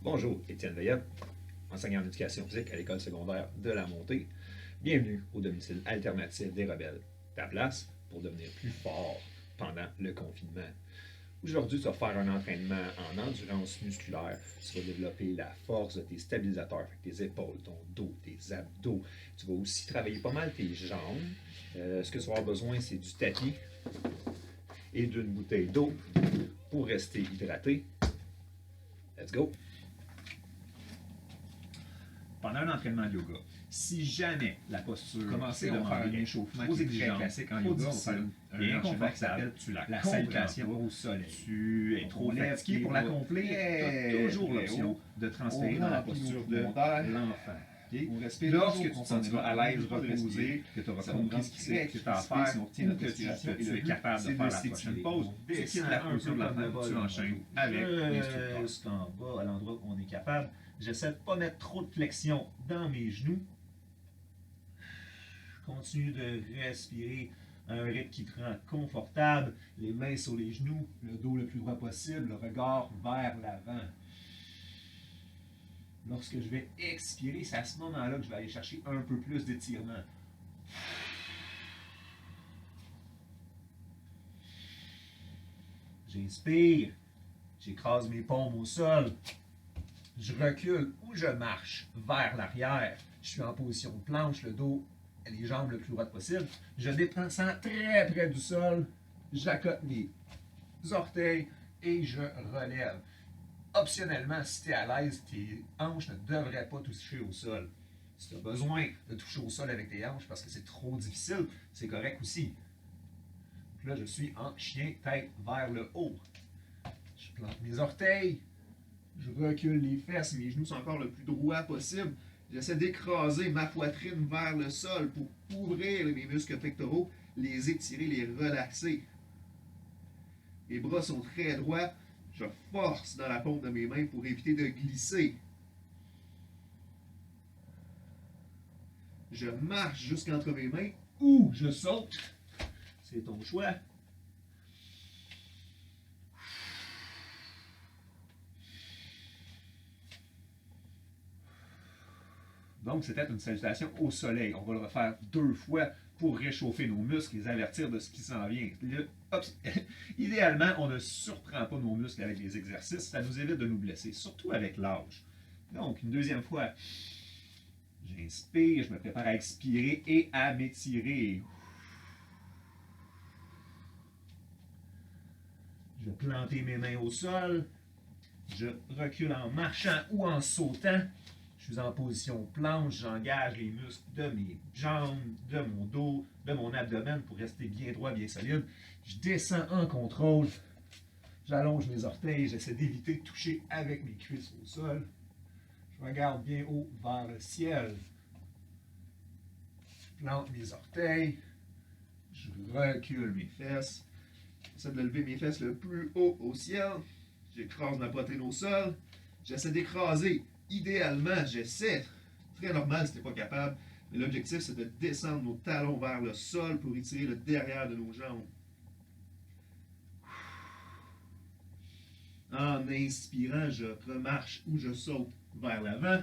Bonjour, Étienne Veillette, enseignant en éducation physique à l'école secondaire de la Montée. Bienvenue au domicile alternatif des rebelles, ta place pour devenir plus fort pendant le confinement. Aujourd'hui, tu vas faire un entraînement en endurance musculaire. Tu vas développer la force de tes stabilisateurs, tes épaules, ton dos, tes abdos. Tu vas aussi travailler pas mal tes jambes. Ce que tu vas avoir besoin, c'est du tapis et d'une bouteille d'eau pour rester hydraté. Let's go! Pendant un entraînement de yoga, si jamais la posture commencez à faire un échauffement trop qui est très exigeant, classique en trop yoga, on va faire difficile, un et enchaînement qui s'appelle inconfortable, la salutation au soleil. tu es trop fatigué pour l'accomplir, tu as toujours l'option de transférer dans la posture de l'enfant. Okay? On respire Lorsque tu toujours te sentiras à l'aise, pas de reposer, respirer, que tu auras ça va compris nous ce rendre qui est à faire, si on retient ou notre que respiration, tu es capable de faire la prochaine pause, tu quittes la posture de l'enfant, tu enchaînes avec l'instructeur. Jusqu'en bas, à l'endroit où on est capable. J'essaie de ne pas mettre trop de flexion dans mes genoux. Continue de respirer à un rythme qui te rend confortable, les mains sur les genoux, le dos le plus droit possible, le regard vers l'avant. Lorsque je vais expirer, c'est à ce moment-là que je vais aller chercher un peu plus d'étirement. J'inspire, j'écrase mes paumes au sol, je recule ou je marche vers l'arrière. Je suis en position de planche, le dos et les jambes le plus droit possible. Je descends très près du sol, j'accote mes orteils et je relève. Optionnellement, si tu es à l'aise, tes hanches ne devraient pas toucher au sol. Si tu as besoin de toucher au sol avec tes hanches parce que c'est trop difficile, c'est correct aussi. Donc là, je suis en chien, tête vers le haut. Je plante mes orteils, je recule les fesses, mes genoux sont encore le plus droit possible. J'essaie d'écraser ma poitrine vers le sol pour ouvrir mes muscles pectoraux, les étirer, les relaxer. Mes bras sont très droits. Je force dans la paume de mes mains pour éviter de glisser. Je marche jusqu'entre mes mains ou je saute. C'est ton choix. Donc, c'était une salutation au soleil. On va le refaire 2 fois pour réchauffer nos muscles, les avertir de ce qui s'en vient. Idéalement, on ne surprend pas nos muscles avec les exercices. Ça nous évite de nous blesser, surtout avec l'âge. Donc, une deuxième fois, j'inspire, je me prépare à expirer et à m'étirer. Je vais planter mes mains au sol. Je recule en marchant ou en sautant. Je suis en position planche, j'engage les muscles de mes jambes, de mon dos, de mon abdomen pour rester bien droit, bien solide. Je descends en contrôle. J'allonge mes orteils, j'essaie d'éviter de toucher avec mes cuisses au sol. Je regarde bien haut vers le ciel. Je plante mes orteils. Je recule mes fesses. J'essaie de lever mes fesses le plus haut au ciel. J'écrase ma poitrine au sol. J'essaie d'écraser. Idéalement, j'essaie. Très normal si tu n'es pas capable. Mais l'objectif, c'est de descendre nos talons vers le sol pour étirer le derrière de nos jambes. En inspirant, je remarche ou je saute vers l'avant.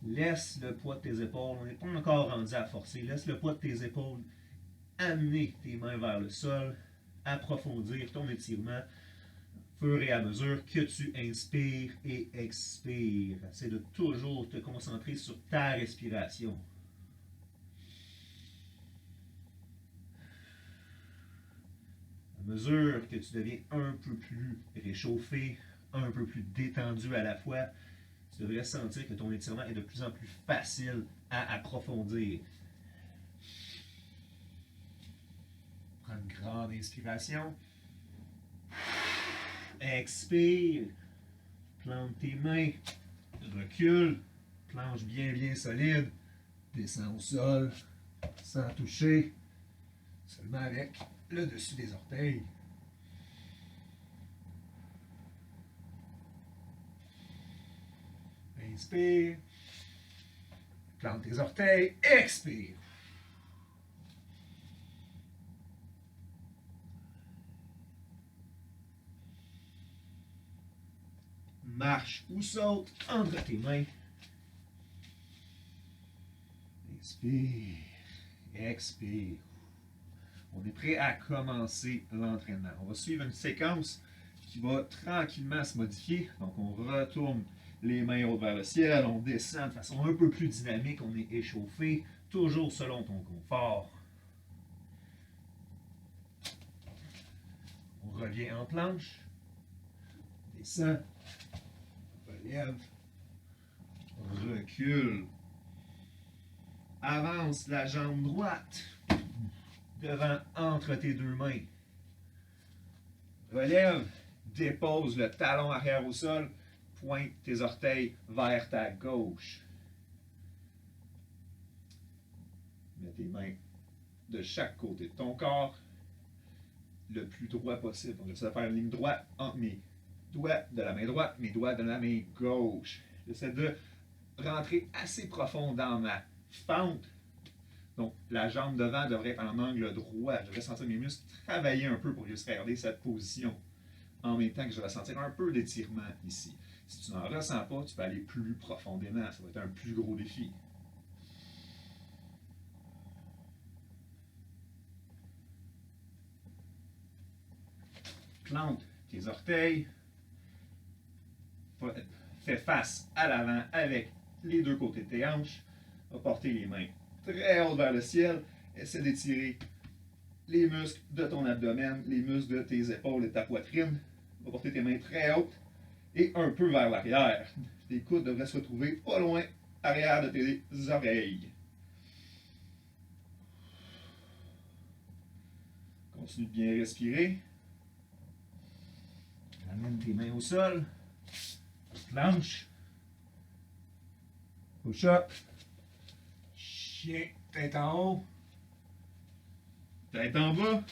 Laisse le poids de tes épaules, on n'est pas encore rendu à forcer, laisse le poids de tes épaules amener tes mains vers le sol, approfondir ton étirement au fur et à mesure que tu inspires et expires. Essaie de toujours te concentrer sur ta respiration. À mesure que tu deviens un peu plus réchauffé, un peu plus détendu à la fois, tu devrais sentir que ton étirement est de plus en plus facile à approfondir. Prends une grande inspiration. Expire. Plante tes mains. Recule. Planche bien, bien solide. Descends au sol. Sans toucher. Seulement avec le dessus des orteils. Inspire. Plante tes orteils. Expire. marche ou saute entre tes mains. Inspire, expire. On est prêt à commencer l'entraînement. On va suivre une séquence qui va tranquillement se modifier. Donc, on retourne les mains hautes vers le ciel, on descend de façon un peu plus dynamique, on est échauffé, toujours selon ton confort. On revient en planche, descend, relève, recule, avance la jambe droite devant entre tes deux mains. Relève, dépose le talon arrière au sol, pointe tes orteils vers ta gauche. Mets tes mains de chaque côté de ton corps, le plus droit possible. Donc, j'essaie de faire une ligne droite entre mes doigts de la main droite, mes doigts de la main gauche. J'essaie de rentrer assez profond dans ma fente. Donc, la jambe devant devrait être en angle droit. Je devrais sentir mes muscles travailler un peu pour juste garder cette position. En même temps que je vais sentir un peu d'étirement ici. Si tu n'en ressens pas, tu peux aller plus profondément. Ça va être un plus gros défi. Plante tes orteils. Fais face à l'avant avec les deux côtés de tes hanches. Va porter les mains très hautes vers le ciel. Essaie d'étirer les muscles de ton abdomen, les muscles de tes épaules et de ta poitrine. Va porter tes mains très hautes et un peu vers l'arrière. Tes coudes devraient se retrouver pas loin arrière de tes oreilles. Continue de bien respirer. Ramène tes mains au sol. Planche. Push-up. Chien, tête en haut. Tête en bas.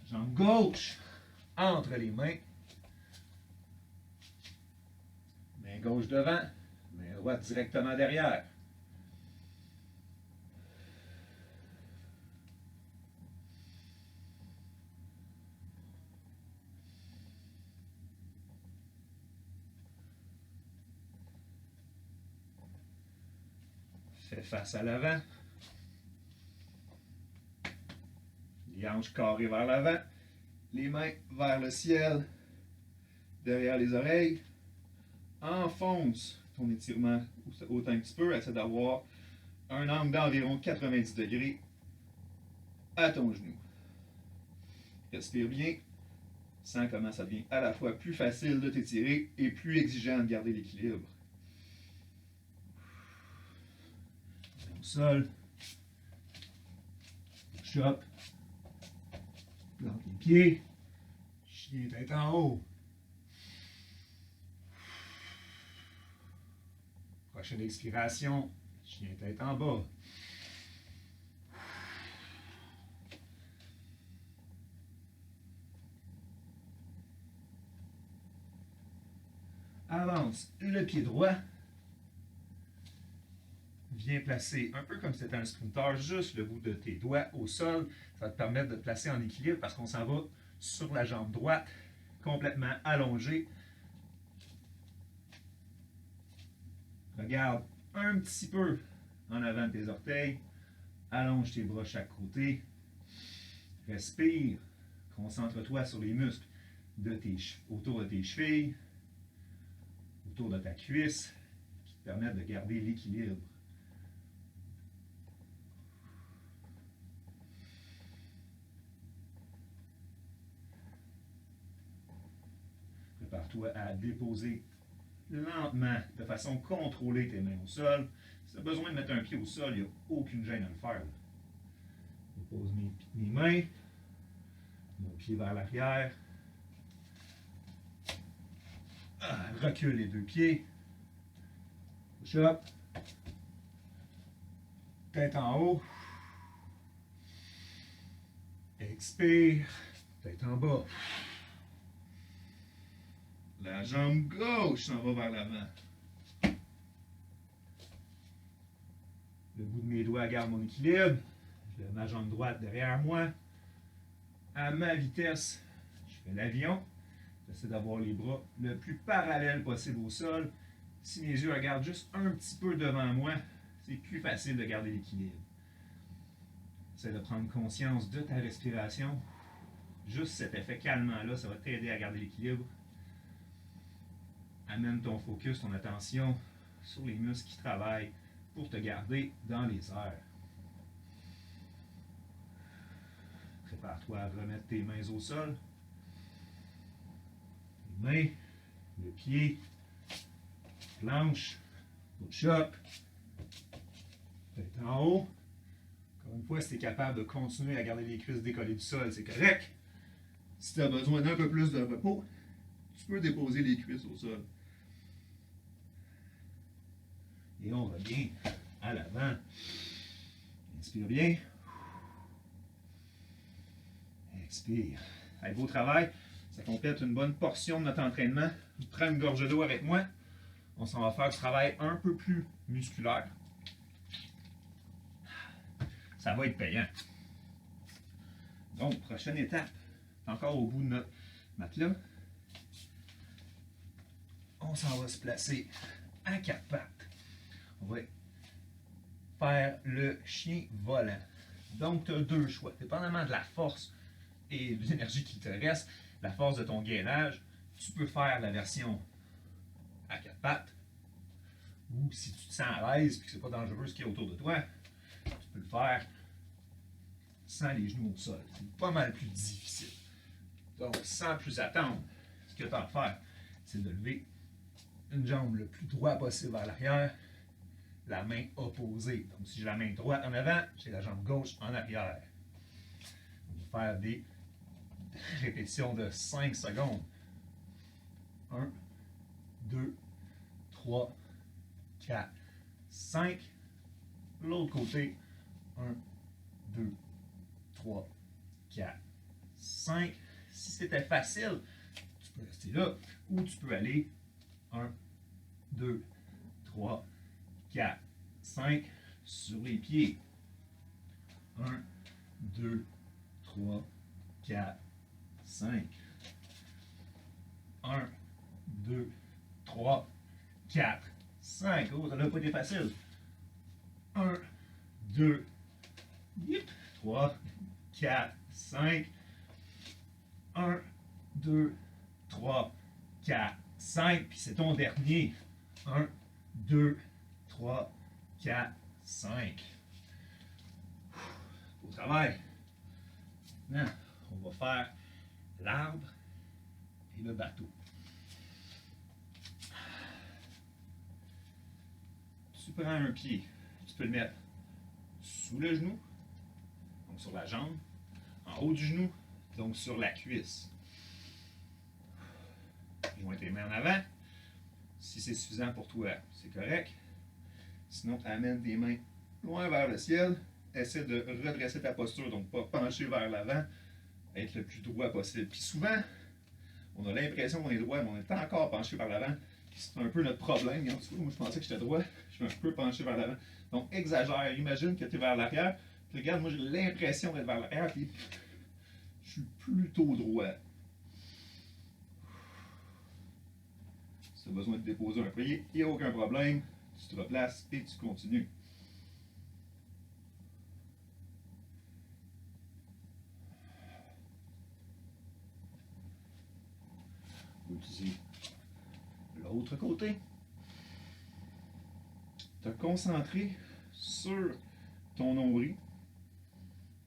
Jambe gauche entre les mains. Main gauche devant. Main droite directement derrière. Fais face à l'avant. Les hanches carrées vers l'avant. Les mains vers le ciel. Derrière les oreilles. Enfonce ton étirement autant que tu peux. Essaie d'avoir un angle d'environ 90 degrés à ton genou. Respire bien. Sens comment ça devient à la fois plus facile de t'étirer et plus exigeant de garder l'équilibre. Au sol. Push-up. Plante les pieds. Chien tête en haut. Prochaine expiration. Chien tête en bas. Avance le pied droit. Viens placer, un peu comme si c'était un sprinter, juste le bout de tes doigts au sol. Ça va te permettre de te placer en équilibre parce qu'on s'en va sur la jambe droite, complètement allongée. Regarde un petit peu en avant de tes orteils. Allonge tes bras chaque côté. Respire. Concentre-toi sur les muscles autour de tes chevilles, autour de ta cuisse, qui te permettent de garder l'équilibre. Prépare-toi à déposer lentement, de façon contrôlée, tes mains au sol. Si tu as besoin de mettre un pied au sol, il n'y a aucune gêne à le faire. Dépose mes mains, mon pied vers l'arrière. Recule les deux pieds. Push-up. Tête en haut. Expire. Tête en bas. La jambe gauche s'en va vers l'avant. Le bout de mes doigts garde mon équilibre. Je lève ma jambe droite derrière moi. À ma vitesse, je fais l'avion. J'essaie d'avoir les bras le plus parallèles possible au sol. Si mes yeux regardent juste un petit peu devant moi, c'est plus facile de garder l'équilibre. Essaie de prendre conscience de ta respiration. Juste cet effet calmant-là, ça va t'aider à garder l'équilibre. Amène ton focus, ton attention sur les muscles qui travaillent pour te garder dans les airs. Prépare-toi à remettre tes mains au sol. Les mains, le pied, planche, push-up, tête en haut. Encore une fois, si tu es capable de continuer à garder les cuisses décollées du sol, c'est correct. Si tu as besoin d'un peu plus de repos, tu peux déposer les cuisses au sol. Et on revient à l'avant. Inspire bien. Expire. Allez, beau travail. Ça complète une bonne portion de notre entraînement. Prends une gorge d'eau avec moi. On s'en va faire du travail un peu plus musculaire. Ça va être payant. Donc, prochaine étape. Encore au bout de notre matelas. On s'en va se placer à quatre pattes. On va faire le chien volant. Donc, tu as deux choix. Dépendamment de la force et de l'énergie qui te reste, la force de ton gainage, tu peux faire la version à quatre pattes. Ou si tu te sens à l'aise et que ce n'est pas dangereux ce qu'il y a autour de toi, tu peux le faire sans les genoux au sol. C'est pas mal plus difficile. Donc, sans plus attendre, ce que tu as à faire, c'est de lever une jambe le plus droit possible vers l'arrière, la main opposée. Donc, si j'ai la main droite en avant, j'ai la jambe gauche en arrière. On va faire des répétitions de 5 secondes. 1, 2, 3, 4, 5. L'autre côté. 1, 2, 3, 4, 5. Si c'était facile, tu peux rester là ou tu peux aller 1, 2, 3, 4, 5 sur les pieds. 1, 2, 3, 4, 5. 1, 2, 3, 4, 5. Oh, ça n'a pas été facile. 1, 2, 3, 4, 5. 1, 2, 3, 4, 5. Puis c'est ton dernier. 1, 2, 3, 4, 5. Au travail. Maintenant, on va faire l'arbre et le bateau. Tu prends un pied, tu peux le mettre sous le genou, donc sur la jambe, en haut du genou, donc sur la cuisse. Joins tes mains en avant. Si c'est suffisant pour toi, c'est correct. Sinon, amène tes mains loin vers le ciel. Essaie de redresser ta posture, donc pas pencher vers l'avant, être le plus droit possible. Puis souvent, on a l'impression qu'on est droit, mais on est encore penché vers l'avant. C'est un peu notre problème. Moi, je pensais que j'étais droit, je suis un peu penché vers l'avant. Donc, exagère. Imagine que tu es vers l'arrière. Regarde, moi, j'ai l'impression d'être vers l'arrière, puis je suis plutôt droit. Si tu as besoin de déposer un pied, il n'y a aucun problème. Tu te replaces et tu continues. On va utiliser l'autre côté. Te concentrer sur ton nombril,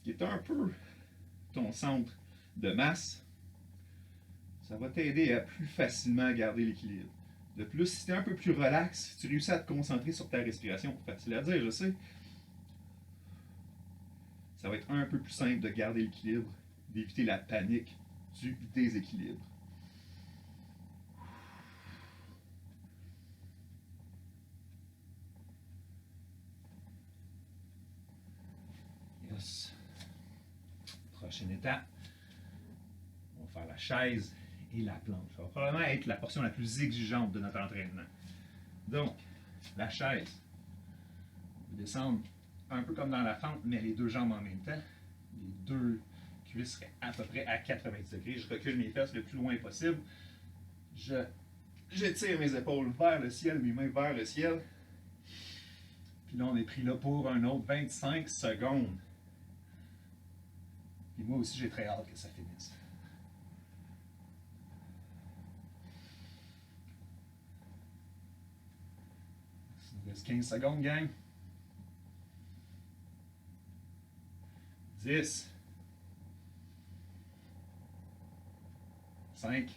qui est un peu ton centre de masse. Ça va t'aider à plus facilement garder l'équilibre. De plus, si tu es un peu plus relax, si tu réussis à te concentrer sur ta respiration, facile à dire, je sais, ça va être un peu plus simple de garder l'équilibre, d'éviter la panique du déséquilibre. Yes. Prochaine étape, on va faire la chaise et la planche. Ça va probablement être la portion la plus exigeante de notre entraînement. Donc, la chaise, on va descendre un peu comme dans la fente, mais les deux jambes en même temps. Les deux cuisses seraient à peu près à 90 degrés. Je recule mes fesses le plus loin possible. J'étire mes épaules vers le ciel, mes mains vers le ciel. Puis là, on est pris là pour un autre 25 secondes. Puis moi aussi, j'ai très hâte que ça finisse. Il nous reste 15 secondes, gang. 10. 5,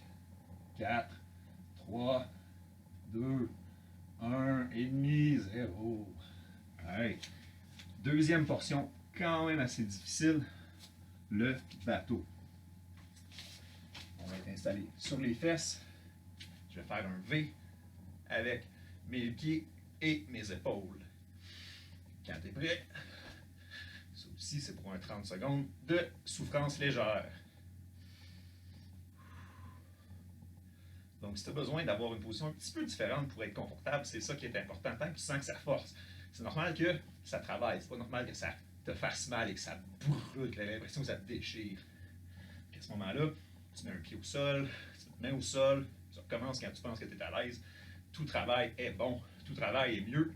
4, 3, 2, 1 et demi, 0. Allez. Deuxième portion, quand même assez difficile, le bateau. On va être installé sur les fesses. Je vais faire un V avec mes pieds et mes épaules. Quand tu es prêt, ça aussi c'est pour un 30 secondes de souffrance légère. Donc, si tu as besoin d'avoir une position un petit peu différente pour être confortable, c'est ça qui est important. Tant que tu sens que ça force, c'est normal que ça travaille. C'est pas normal que ça te fasse mal et que ça brûle, que tu as l'impression que ça te déchire. À ce moment-là, tu mets un pied au sol, tu te mets au sol, tu recommences quand tu penses que tu es à l'aise. Tout travail est bon, tout travail est mieux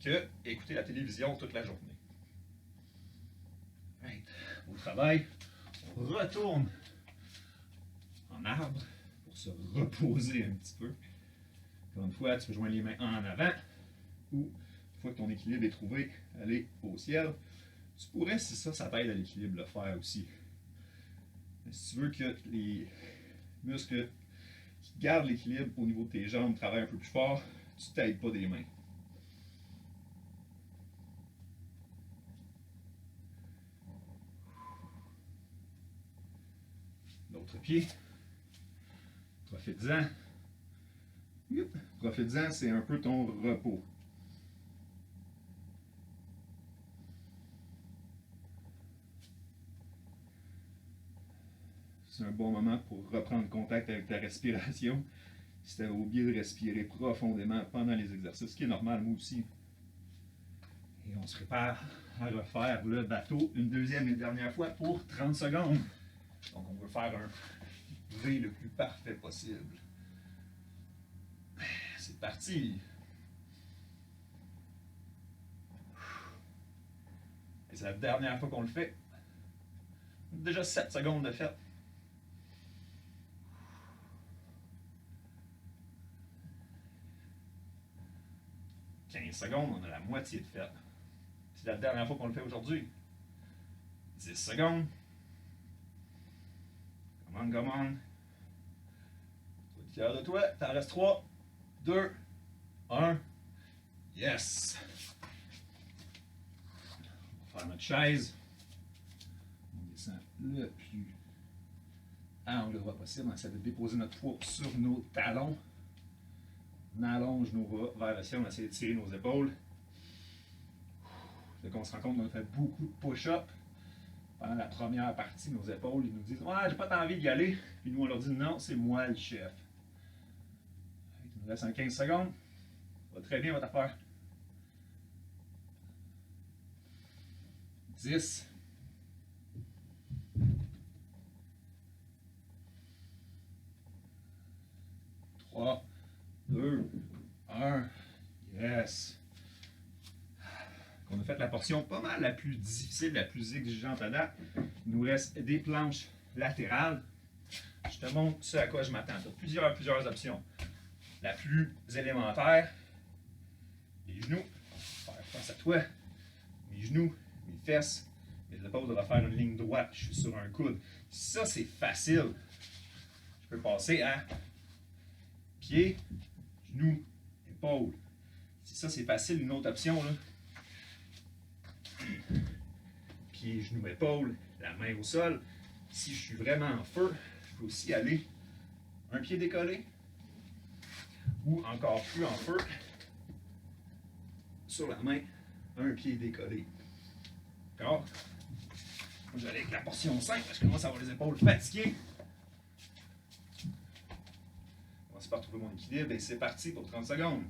que écouter la télévision toute la journée. Right. Au travail, on retourne en arbre pour se reposer un petit peu. Encore une fois, tu peux joindre les mains en avant ou une fois que ton équilibre est trouvé, aller au ciel. Tu pourrais, si ça t'aide à l'équilibre, le faire aussi. Mais si tu veux que les muscles qui gardent l'équilibre au niveau de tes jambes travaillent un peu plus fort, tu ne t'aides pas des mains. L'autre pied. Profite-en. Profite-en, c'est un peu ton repos. C'est un bon moment pour reprendre contact avec ta respiration. Si tu avais oublié de respirer profondément pendant les exercices, ce qui est normal, moi aussi. Et on se prépare à refaire le bateau une deuxième et dernière fois pour 30 secondes. Donc on veut faire un V le plus parfait possible. C'est parti! Et c'est la dernière fois qu'on le fait. Déjà 7 secondes de fait. « 15 secondes, on a la moitié de fait. C'est la dernière fois qu'on le fait aujourd'hui. 10 secondes. Come on, come on. Tu vas être fier de toi. T'en restes 3, 2, 1. Yes! On va faire notre chaise. On descend le plus à angle droit possible. On essaie de déposer notre poids sur nos talons. On allonge nos bras vers le ciel. On essaie de tirer nos épaules. Donc on se rend compte qu'on a fait beaucoup de push-up. Pendant la première partie, nos épaules, ils nous disent « Ouais, j'ai pas envie d'y aller. » Puis nous, on leur dit « Non, c'est moi le chef. » Il nous reste en 15 secondes. Ça va très bien votre affaire. 10. 3, 2, 1. Yes. On a fait la portion pas mal la plus difficile, la plus exigeante à date. Il nous reste des planches latérales. Je te montre ce à quoi je m'attends. Tu as plusieurs options. La plus élémentaire, les genoux, faire face à toi, mes genoux, mes fesses, mes épaules doivent faire une ligne droite. Je suis sur un coude. Ça, c'est facile. Je peux passer à pied, genoux, épaules. Si ça, c'est facile, une autre option, là. Pieds, genoux, épaules, la main au sol. Si je suis vraiment en feu, je peux aussi aller un pied décollé ou encore plus en feu sur la main, un pied décollé. D'accord? Moi, je vais aller avec la portion 5 parce que je commence à avoir les épaules fatiguées. On va se faire retrouver mon équilibre et c'est parti pour 30 secondes.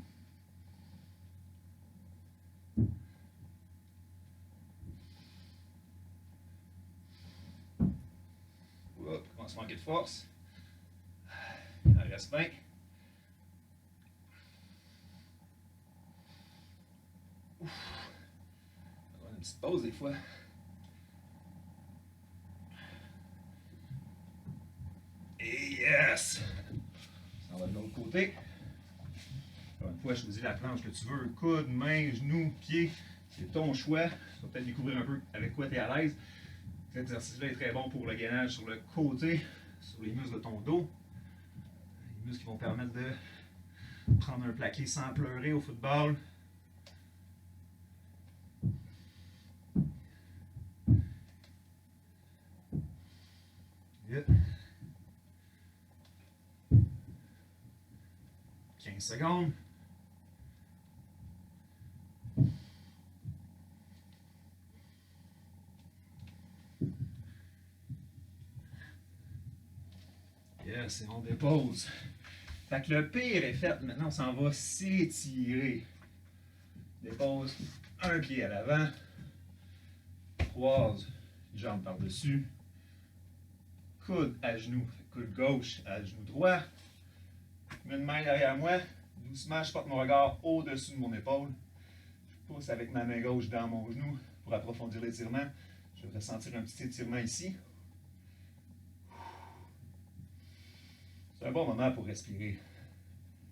Hop, commence à manquer de force. Il en reste 20. Ouf. On va avoir une petite pause des fois. Et yes! Ça va de l'autre côté. Encore une fois, choisis la planche que tu veux. Coude, main, genou, pied. C'est ton choix. Tu vas peut-être découvrir un peu avec quoi tu es à l'aise. Cet exercice-là est très bon pour le gainage sur le côté, sur les muscles de ton dos. Les muscles qui vont permettre de prendre un plaqué sans pleurer au football. Yeah. 15 secondes. Yes, et on dépose. Fait que le pire est fait. Maintenant, on s'en va s'étirer. Dépose un pied à l'avant. Croise une jambe par-dessus. Coude à genou. Coude gauche à genou droit. Je mets une main derrière moi. Doucement, je porte mon regard au-dessus de mon épaule. Je pousse avec ma main gauche dans mon genou pour approfondir l'étirement. Je vais ressentir un petit étirement ici. C'est un bon moment pour respirer.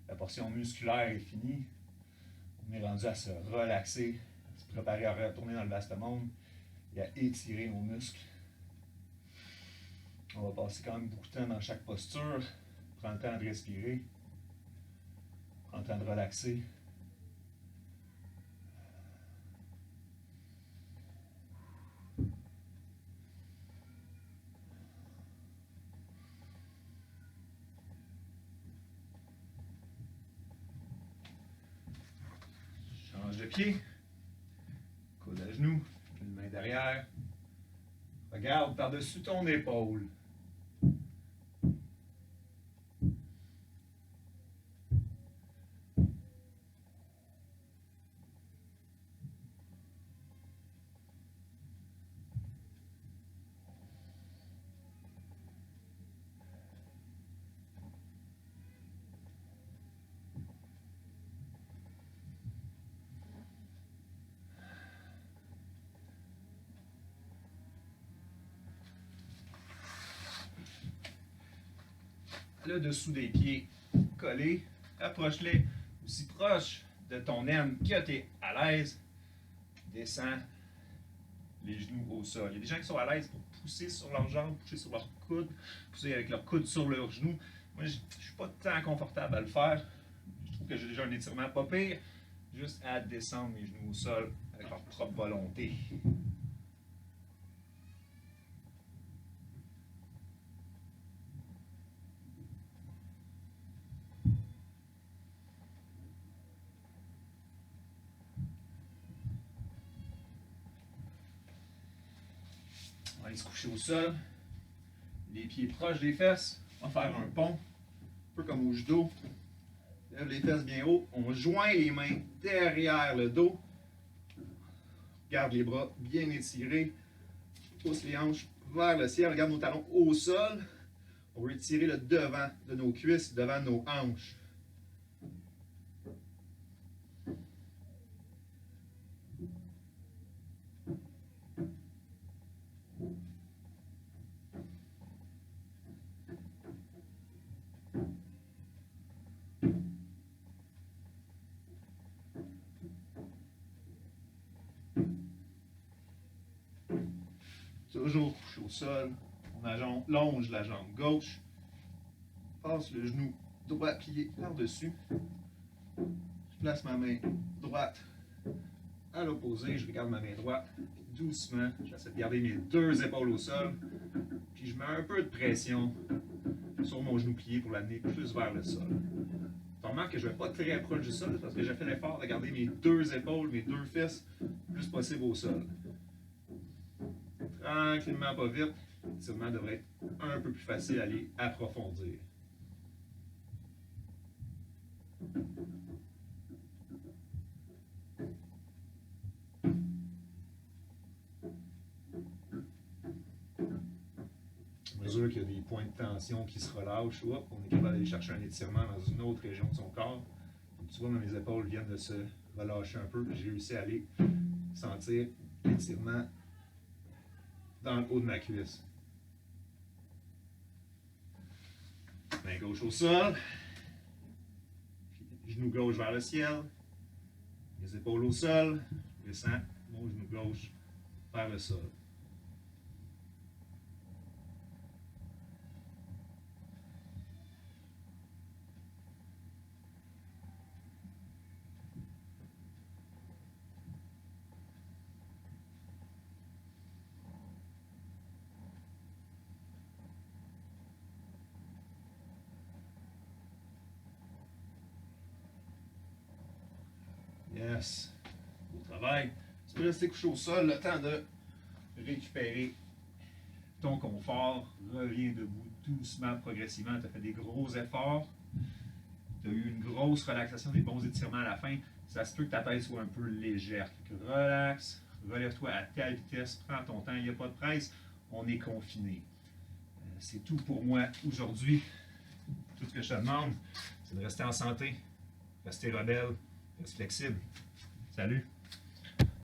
La portion musculaire est finie. On est rendu à se relaxer, à se préparer à retourner dans le vaste monde et à étirer nos muscles. On va passer quand même beaucoup de temps dans chaque posture. Prends le temps de respirer. Prends le temps de relaxer. Change de pied. Coude à genoux. Une main derrière. Regarde par-dessus ton épaule. Le dessous des pieds collés, approche-les aussi proche de ton aine que tu es à l'aise. Descends les genoux au sol. Il y a des gens qui sont à l'aise pour pousser sur leurs jambes, pousser sur leurs coudes, pousser avec leurs coudes sur leurs genoux. Moi, je ne suis pas tant confortable à le faire. Je trouve que j'ai déjà un étirement pas pire, juste à descendre mes genoux au sol avec leur propre volonté. On va aller se coucher au sol, les pieds proches des fesses, on va faire un pont, un peu comme au judo. Lève les fesses bien haut, on joint les mains derrière le dos, garde les bras bien étirés, pousse les hanches vers le ciel, regarde nos talons au sol, on va étirer le devant de nos cuisses, devant nos hanches. Toujours couché au sol, on longe la jambe gauche, passe le genou droit plié par-dessus, je place ma main droite à l'opposé, je regarde ma main droite, doucement, j'essaie de garder mes deux épaules au sol, puis je mets un peu de pression sur mon genou plié pour l'amener plus vers le sol. Tu remarques que je ne vais pas très proche du sol parce que j'ai fait l'effort de garder mes deux épaules, mes deux fesses, le plus possible au sol. Tranquillement, pas vite, l'étirement devrait être un peu plus facile à aller approfondir. À mesure qu'il y a des points de tension qui se relâchent. Hop, on est capable d'aller chercher un étirement dans une autre région de son corps. Donc, tu vois, mes épaules viennent de se relâcher un peu. J'ai réussi à aller sentir l'étirement dans le haut de ma cuisse. Main gauche au sol. Genou gauche vers le ciel. Les épaules au sol. Je descends mon genou gauche vers le sol. Yes. Beau travail. Tu peux rester couché au sol le temps de récupérer ton confort. Reviens debout doucement, progressivement. Tu as fait des gros efforts. Tu as eu une grosse relaxation, des bons étirements à la fin. Ça se peut que ta tête soit un peu légère. Relax, relève-toi à ta vitesse, prends ton temps, il n'y a pas de presse. On est confiné. C'est tout pour moi aujourd'hui. Tout ce que je te demande, c'est de rester en santé, rester rebelle, reste flexible. Salut!